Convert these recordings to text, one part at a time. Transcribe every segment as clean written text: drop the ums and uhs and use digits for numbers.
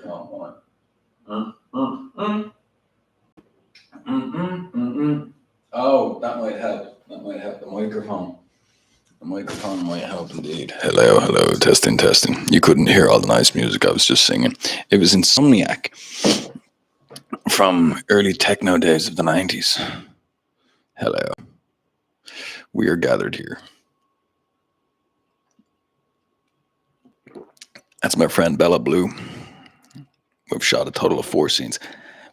microphone. Mm, mm, mm. Oh, that might help. That might help. The microphone. The microphone might help indeed. Hello, hello, testing, testing. You couldn't hear all the nice music I was just singing. It was Insomniac from early techno days of the 90s. Hello. We are gathered here. That's my friend Bella Blue. We've shot a total of 4 scenes.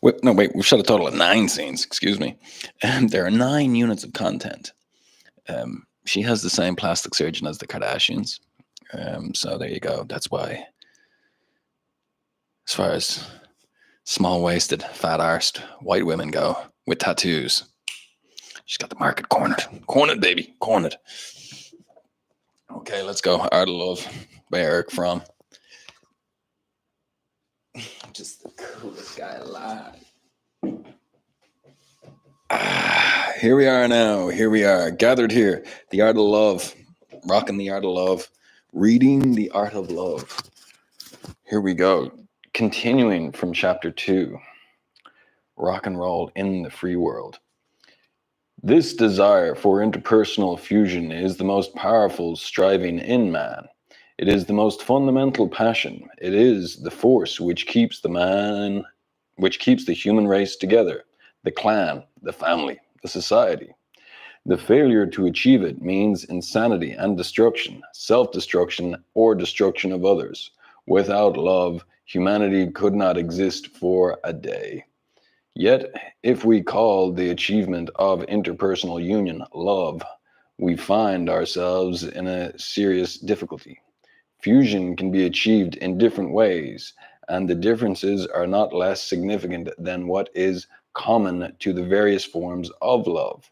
We've shot a total of 9 scenes, excuse me. And there are 9 units of content. She has the same plastic surgeon as the Kardashians. So there you go. That's why, as far as small-waisted, fat-arsed white women go with tattoos, she's got the market cornered. Cornered, baby. Cornered. Okay, let's go. Art of Love by Eric Fromm. Just the coolest guy alive. Here we are now. Here we are, gathered here. The Art of Love. Rocking the Art of Love. Reading the Art of Love. Here we go. Continuing from chapter 2. Rock and roll in the free world. This desire for interpersonal fusion is the most powerful striving in man. It is the most fundamental passion. It is the force which keeps the human race together, the clan, the family, the society. The failure to achieve it means insanity and destruction, self-destruction, or destruction of others. Without love, humanity could not exist for a day. Yet, if we call the achievement of interpersonal union love, we find ourselves in a serious difficulty. Fusion can be achieved in different ways, and the differences are not less significant than what is common to the various forms of love.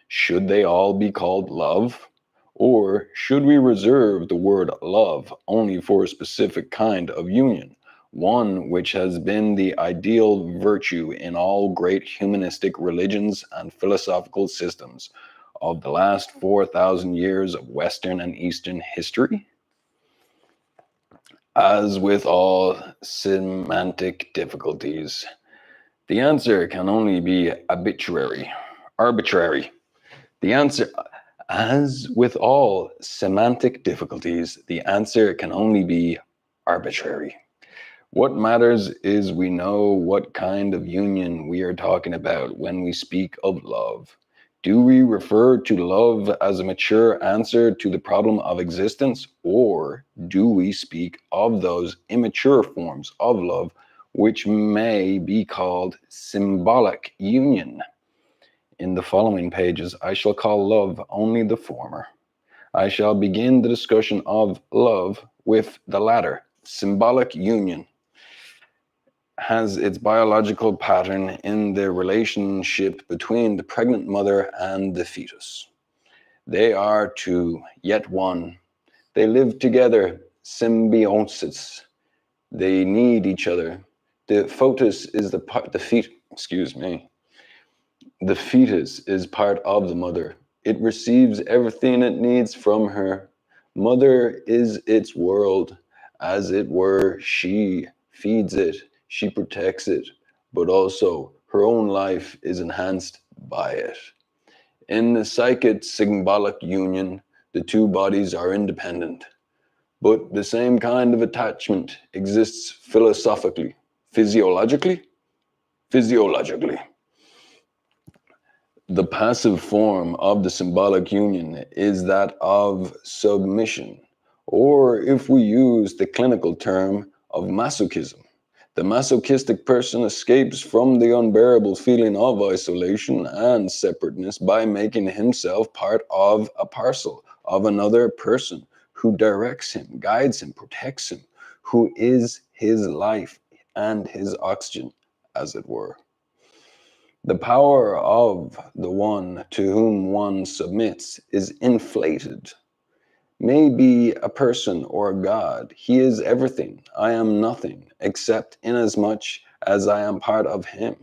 Should they all be called love? Or should we reserve the word love only for a specific kind of union, one which has been the ideal virtue in all great humanistic religions and philosophical systems of the last 4,000 years of Western and Eastern history? As with all semantic difficulties, the answer can only be arbitrary. The answer, as with all semantic difficulties, the answer can only be arbitrary. What matters is we know what kind of union we are talking about when we speak of love. Do we refer to love as a mature answer to the problem of existence, or do we speak of those immature forms of love which may be called symbolic union? In the following pages, I shall call love only the former. I shall begin the discussion of love with the latter. Symbolic union has its biological pattern in the relationship between the pregnant mother and the fetus. They are two, yet one. They live together, symbiosis. They need each other. The fetus is the fetus is part of the mother. It receives everything it needs from her. Mother is its world. As it were, she feeds it, she protects it, but also her own life is enhanced by it. In the psychic symbolic union, the two bodies are independent, but the same kind of attachment exists physiologically. The passive form of the symbolic union is that of submission, or if we use the clinical term of masochism. The masochistic person escapes from the unbearable feeling of isolation and separateness by making himself part of a parcel of another person who directs him, guides him, protects him, who is his life and his oxygen, as it were. The power of the one to whom one submits is inflated. May be a person or a god. He is everything. I am nothing, except inasmuch as I am part of him.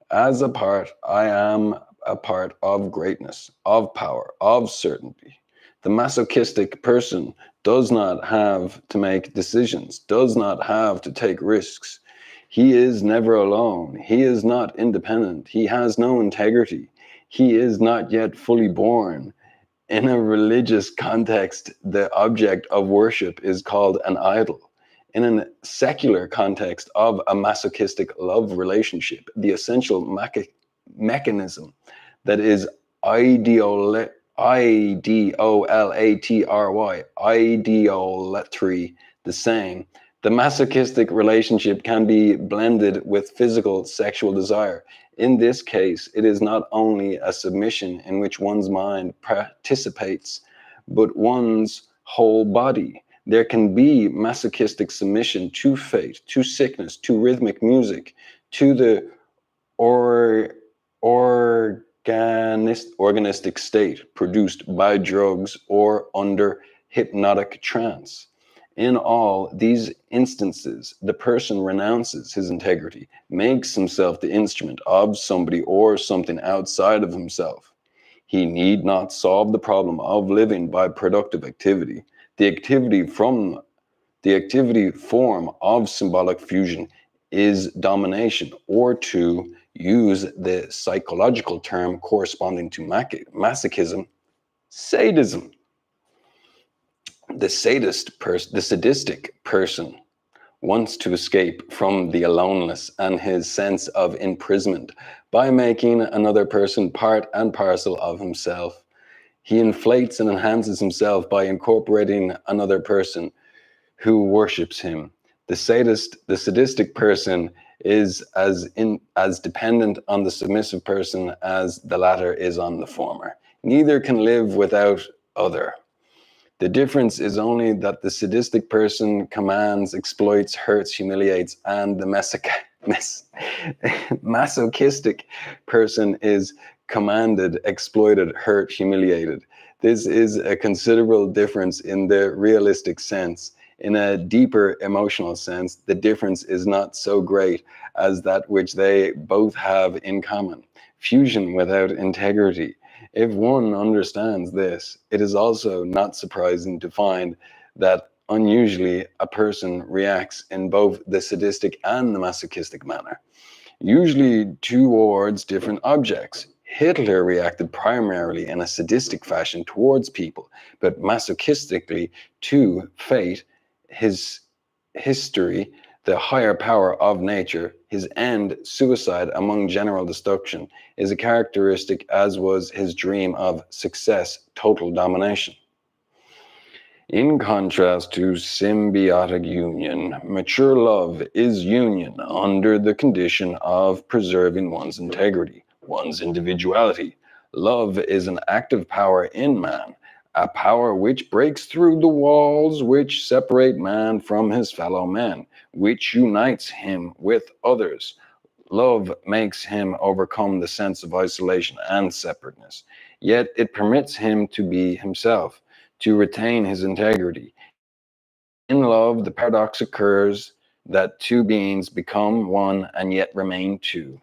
As a part, I am a part of greatness, of power, of certainty. The masochistic person does not have to make decisions, does not have to take risks. He is never alone. He is not independent. He has no integrity. He is not yet fully born. In a religious context, the object of worship is called an idol. In a secular context of a masochistic love relationship, the essential mechanism that is ideolatry, ideolatry, the same. The masochistic relationship can be blended with physical sexual desire. In this case, it is not only a submission in which one's mind participates, but one's whole body. There can be masochistic submission to fate, to sickness, to rhythmic music, to the organistic state produced by drugs or under hypnotic trance. In all these instances, the person renounces his integrity, makes himself the instrument of somebody or something outside of himself. He need not solve the problem of living by productive activity. The activity form of symbolic fusion is domination, or to use the psychological term corresponding to masochism, sadism. The sadistic person wants to escape from the aloneness and his sense of imprisonment by making another person part and parcel of himself. He inflates and enhances himself by incorporating another person who worships him. The sadistic person is as dependent on the submissive person as the latter is on the former. Neither can live without other. The difference is only that the sadistic person commands, exploits, hurts, humiliates, and the masochistic person is commanded, exploited, hurt, humiliated. This is a considerable difference in the realistic sense. In a deeper emotional sense, the difference is not so great as that which they both have in common: fusion without integrity. If one understands this, it is also not surprising to find that unusually a person reacts in both the sadistic and the masochistic manner, usually towards different objects. Hitler reacted primarily in a sadistic fashion towards people, but masochistically to fate, his history, the higher power of nature. His end, suicide among general destruction, is a characteristic, as was his dream of success, total domination. In contrast to symbiotic union, mature love is union under the condition of preserving one's integrity, one's individuality. Love is an active power in man, a power which breaks through the walls which separate man from his fellow men, which unites him with others. Love makes him overcome the sense of isolation and separateness, yet it permits him to be himself, to retain his integrity. In love, the paradox occurs that two beings become one and yet remain two.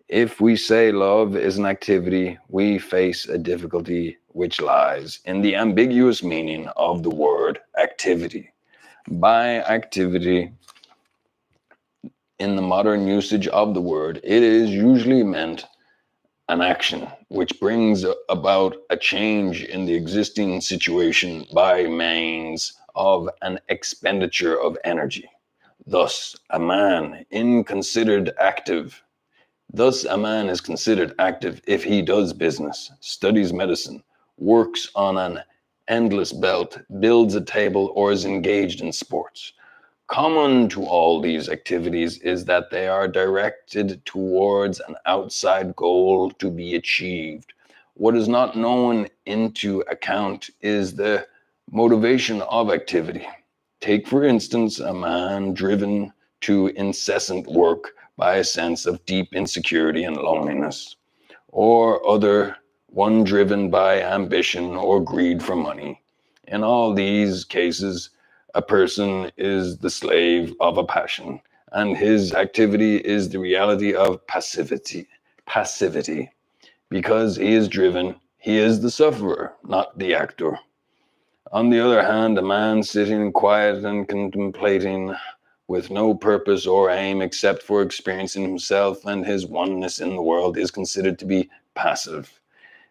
If we say love is an activity, we face a difficulty which lies in the ambiguous meaning of the word activity. By activity, in the modern usage of the word, it is usually meant an action which brings about a change in the existing situation by means of an expenditure of energy. Thus, a man is considered active if he does business, studies medicine, works on an endless belt, builds a table, or is engaged in sports. Common to all these activities is that they are directed towards an outside goal to be achieved. What is not known into account is the motivation of activity. Take, for instance, a man driven to incessant work by a sense of deep insecurity and loneliness, or one driven by ambition or greed for money. In all these cases, a person is the slave of a passion, and his activity is the reality of passivity. Because he is driven, he is the sufferer, not the actor. On the other hand, a man sitting quiet and contemplating with no purpose or aim except for experiencing himself and his oneness in the world is considered to be passive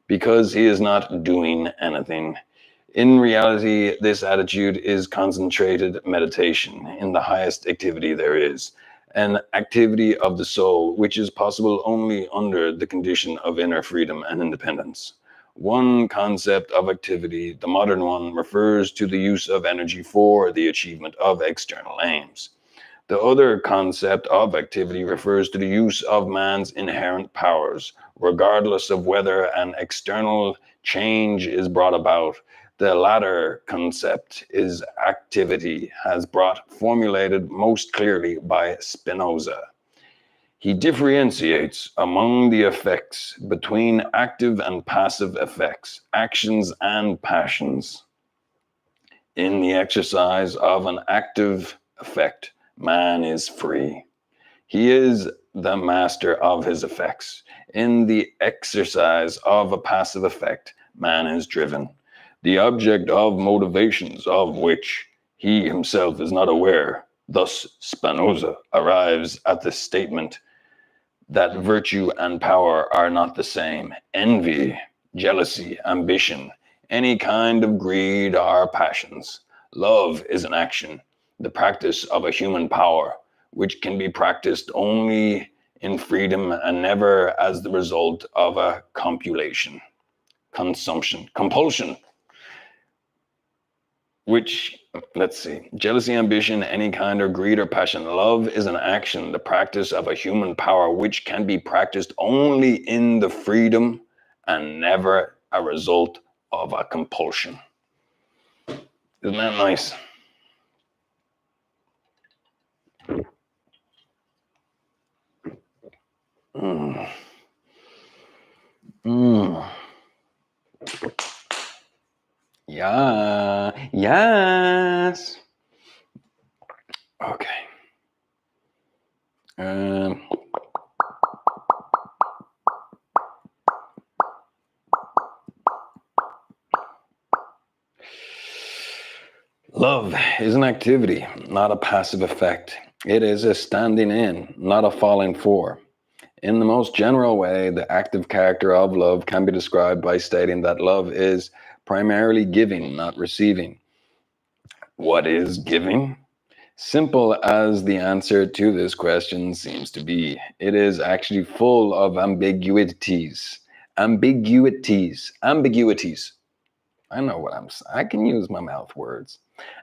because he is not doing anything. In reality, this attitude is concentrated meditation in the highest activity there is, an activity of the soul which is possible only under the condition of inner freedom and independence. One concept of activity, the modern one, refers to the use of energy for the achievement of external aims. The other concept of activity refers to the use of man's inherent powers, regardless of whether an external change is brought about. The latter concept is activity, has brought formulated most clearly by Spinoza. He differentiates among the effects between active and passive effects, actions and passions. In the exercise of an active effect, man is free. He is the master of his effects. In the exercise of a passive effect, man is driven. The object of motivations of which he himself is not aware. Thus, Spinoza arrives at the statement that virtue and power are not the same. Envy, jealousy, ambition, any kind of greed are passions. Love is an action, the practice of a human power, which can be practiced only in freedom and never as the result of a compulsion, which, let's see, jealousy, ambition, any kind of greed or passion. Love is an action, the practice of a human power, which can be practiced only in the freedom and never a result of a compulsion. Isn't that nice? Mm. Mm. Yeah. Yes. Okay. Love is an activity, not a passive effect. It is a standing in, not a falling for. In the most general way, the active character of love can be described by stating that love is primarily giving, not receiving. What is giving? Simple as the answer to this question seems to be, it is actually full of ambiguities. Ambiguities. I know what I'm saying. I can use my mouth words.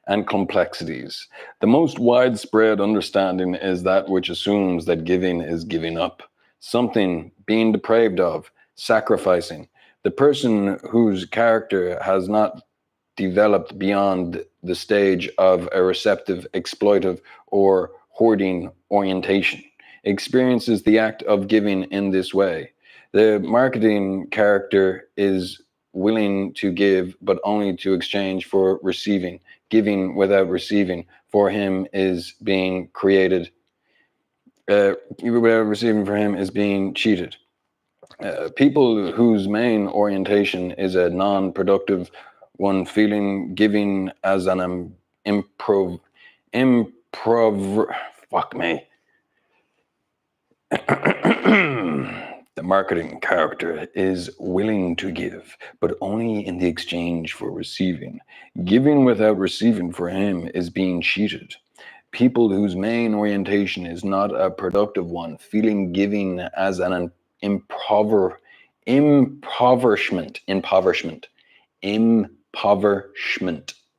And complexities. The most widespread understanding is that which assumes that giving is giving up, something being deprived of, sacrificing. The person whose character has not developed beyond the stage of a receptive, exploitive, or hoarding orientation experiences the act of giving in this way. The marketing character is willing to give, but only to exchange for receiving. Giving without receiving for him is being created. Without receiving for him is being cheated. People whose main orientation is a non-productive one, feeling giving as an fuck me. The marketing character is willing to give, but only in the exchange for receiving. Giving without receiving for him is being cheated. People whose main orientation is not a productive one, feeling giving as an impoverishment.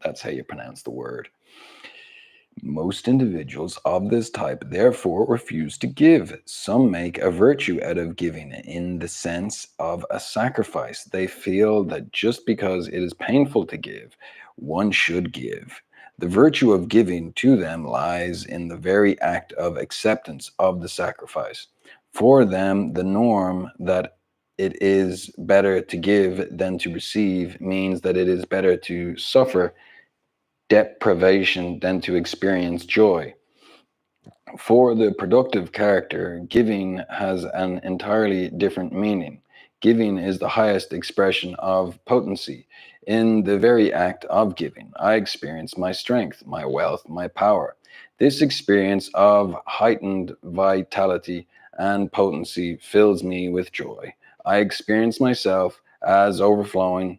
That's how you pronounce the word. Most individuals of this type therefore refuse to give. Some make a virtue out of giving in the sense of a sacrifice. They feel that just because it is painful to give, one should give. The virtue of giving to them lies in the very act of acceptance of the sacrifice. For them, the norm that it is better to give than to receive means that it is better to suffer deprivation than to experience joy. For the productive character, giving has an entirely different meaning. Giving is the highest expression of potency. In the very act of giving, I experience my strength, my wealth, my power. This experience of heightened vitality and potency fills me with joy. I experience myself as overflowing,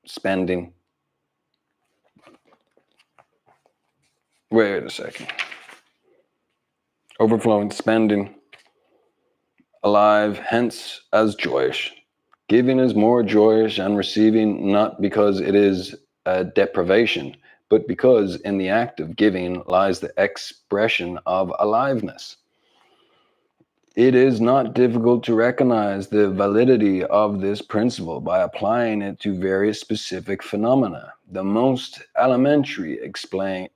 spending. Wait a second. Overflowing, spending, alive, hence as joyous. Giving is more joyous and receiving not because it is a deprivation, but because in the act of giving lies the expression of aliveness. It is not difficult to recognize the validity of this principle by applying it to various specific phenomena. The most elementary example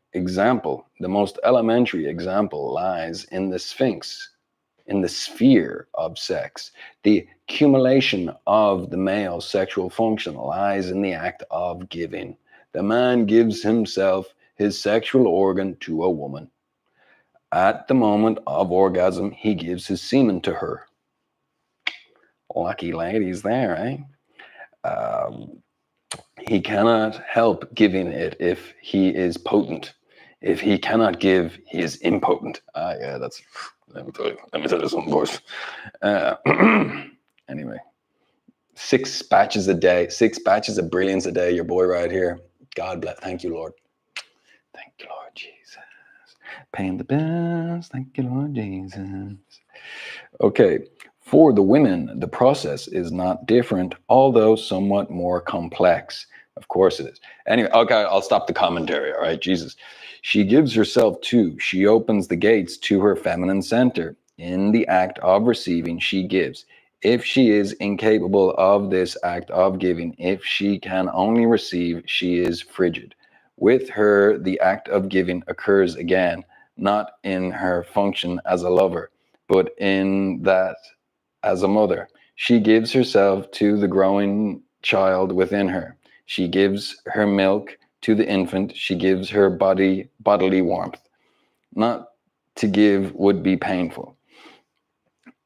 lies in the Sphinx, in the sphere of sex. The accumulation of the male sexual function lies in the act of giving. The man gives himself his sexual organ to a woman. At the moment of orgasm, he gives his semen to her. Lucky ladies there, eh? He cannot help giving it if he is potent. If he cannot give, he is impotent. Yeah, that's. Let me tell you something, boys. Anyway, 6 batches a day, 6 batches of brilliance a day. Your boy right here. God bless. Thank you, Lord. Thank you, Lord Jesus. Paying the bills. Thank you, Lord Jesus. Okay. For the women, the process is not different, although somewhat more complex. Of course it is. Anyway, okay, I'll stop the commentary, all right? Jesus. She gives herself too. She opens the gates to her feminine center. In the act of receiving, she gives. If she is incapable of this act of giving, if she can only receive, she is frigid. With her, the act of giving occurs again, not in her function as a lover, but in that as a mother. She gives herself to the growing child within her. She gives her milk to the infant. She gives her bodily warmth. Not to give would be painful.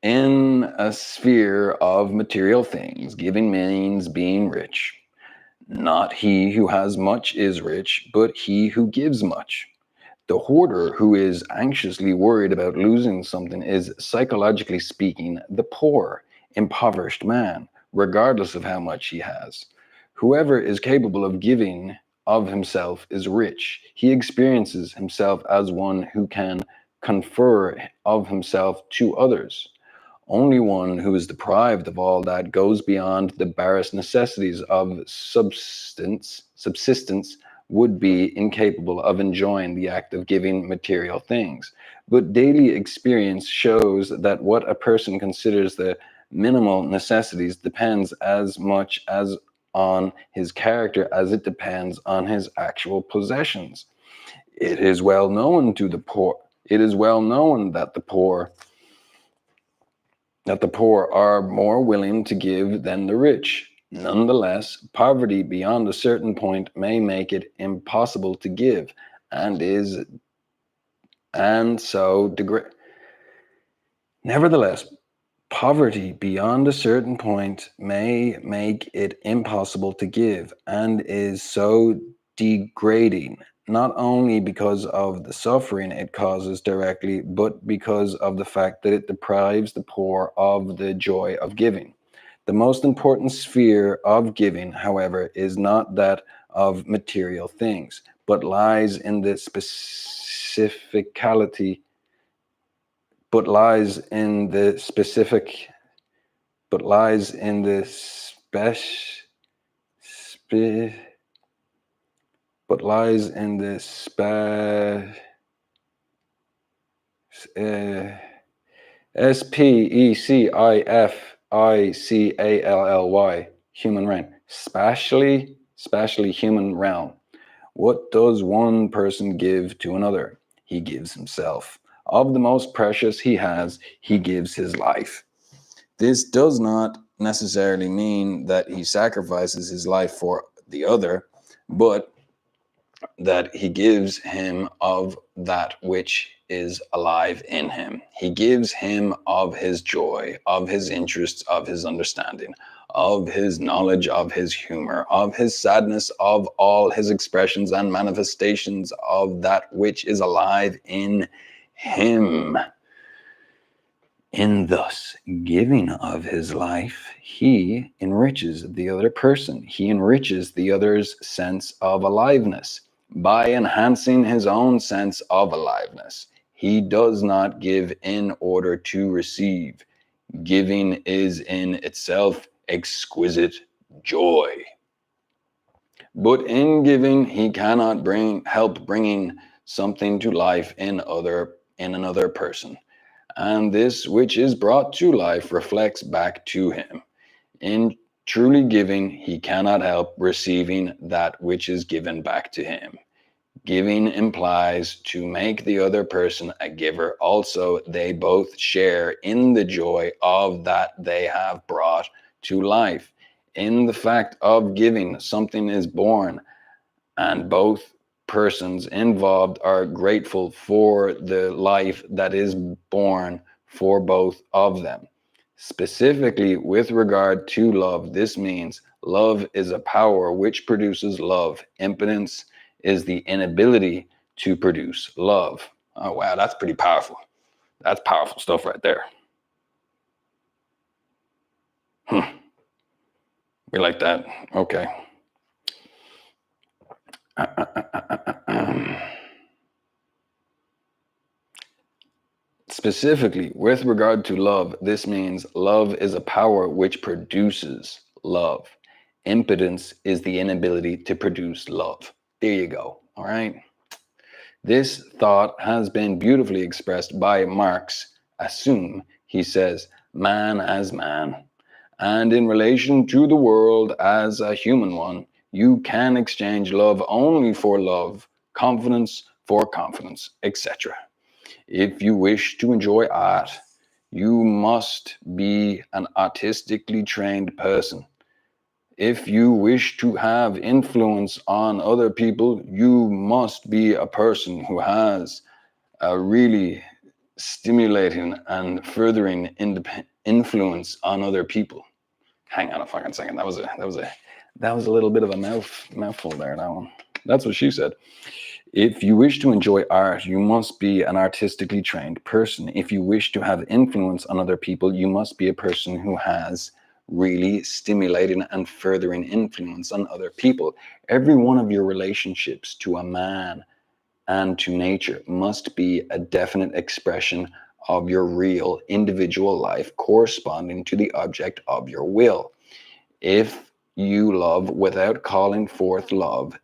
In a sphere of material things, giving means being rich. Not he who has much is rich, but he who gives much. The hoarder who is anxiously worried about losing something is, psychologically speaking, the poor, impoverished man, regardless of how much he has. Whoever is capable of giving of himself is rich. He experiences himself as one who can confer of himself to others. Only one who is deprived of all that goes beyond the barest necessities of subsistence would be incapable of enjoying the act of giving material things. But daily experience shows that what a person considers the minimal necessities depends as much as on his character as it depends on his actual possessions. It is well known to the poor. It is well known that the poor are more willing to give than the rich. Nonetheless, poverty beyond a certain point may make it impossible to give, Nevertheless, poverty beyond a certain point may make it impossible to give, and is so degrading, not only because of the suffering it causes directly, but because of the fact that it deprives the poor of the joy of giving. The most important sphere of giving, however, is not that of material things, but lies in the specificality but lies in the specific but lies in the but lies in the SPECIFICALLY, human realm, spatially human realm. What does one person give to another? He gives himself. Of the most precious he has, he gives his life. This does not necessarily mean that he sacrifices his life for the other, but that he gives him of that which is alive in him. He gives him of his joy, of his interests, of his understanding, of his knowledge, of his humor, of his sadness, of all his expressions and manifestations of that which is alive in him. In thus giving of his life, he enriches the other person. He enriches the other's sense of aliveness by enhancing his own sense of aliveness. He does not give in order to receive. Giving is in itself exquisite joy. But in giving, he cannot help bringing something to life in another person. And this which is brought to life reflects back to him. In truly giving, he cannot help receiving that which is given back to him. Giving implies to make the other person a giver. Also, they both share in the joy of that they have brought to life. In the fact of giving, something is born, and both persons involved are grateful for the life that is born for both of them. Specifically, with regard to love, this means love is a power which produces love. Impotence is the inability to produce love. Oh, wow, that's pretty powerful. That's powerful stuff right there. We like that. Okay. Specifically, with regard to love, this means love is a power which produces love. Impotence is the inability to produce love. There you go. All right. This thought has been beautifully expressed by Marx. Assume, he says, man as man. And in relation to the world as a human one, you can exchange love only for love, confidence for confidence, etc. If you wish to enjoy art, you must be an artistically trained person. If you wish to have influence on other people, you must be a person who has a really stimulating and furthering influence on other people. Hang on a fucking second. That was a little bit of a mouthful there. That one. That's what she said. If you wish to enjoy art, you must be an artistically trained person. If you wish to have influence on other people, you must be a person who has really stimulating and furthering influence on other people. Every one of your relationships to a man and to nature must be a definite expression of your real individual life corresponding to the object of your will. If you love without calling forth love,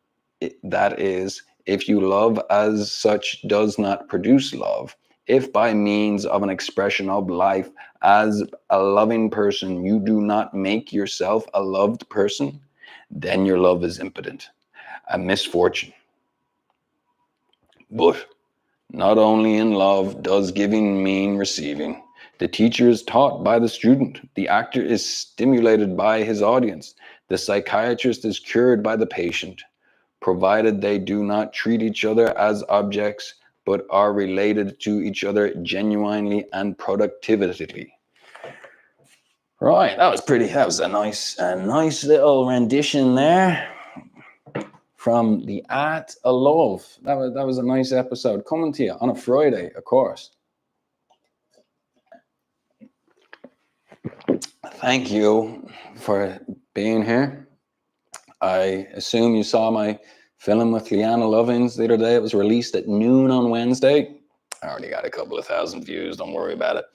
that is, if you love as such does not produce love, if by means of an expression of life as a loving person you do not make yourself a loved person, then your love is impotent, a misfortune. But not only in love does giving mean receiving. The teacher is taught by the student. The actor is stimulated by his audience. The psychiatrist is cured by the patient, provided they do not treat each other as objects, but are related to each other genuinely and productively. Right, that was a nice little rendition there from The Art of Love. That was a nice episode coming to you on a Friday, of course. Thank you for being here. I assume you saw my film with Leanna Lovins the other day. It was released at noon on Wednesday. I already got a couple of thousand views. Don't worry about it.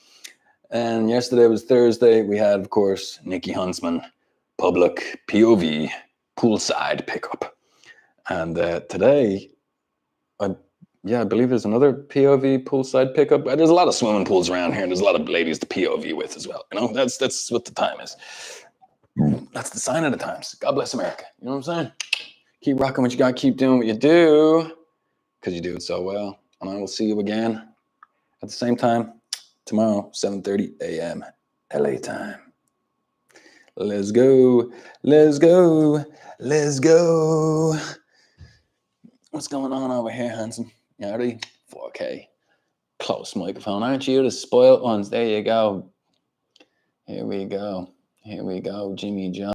And yesterday was Thursday. We had, of course, Nikki Huntsman, public POV, poolside pickup. And today, I believe there's another POV poolside pickup. There's a lot of swimming pools around here. And there's a lot of ladies to POV with as well. You know, that's what the time is. That's the sign of the times. God bless America. You know what I'm saying? Keep rocking what you got. Keep doing what you do, because you do it so well. And I will see you again at the same time tomorrow, 7:30 a.m. LA time. Let's go. Let's go. Let's go. What's going on over here, handsome? Yardy? 4K. Close microphone. Aren't you the spoiled ones? There you go. Here we go. Here we go. Jimmy John.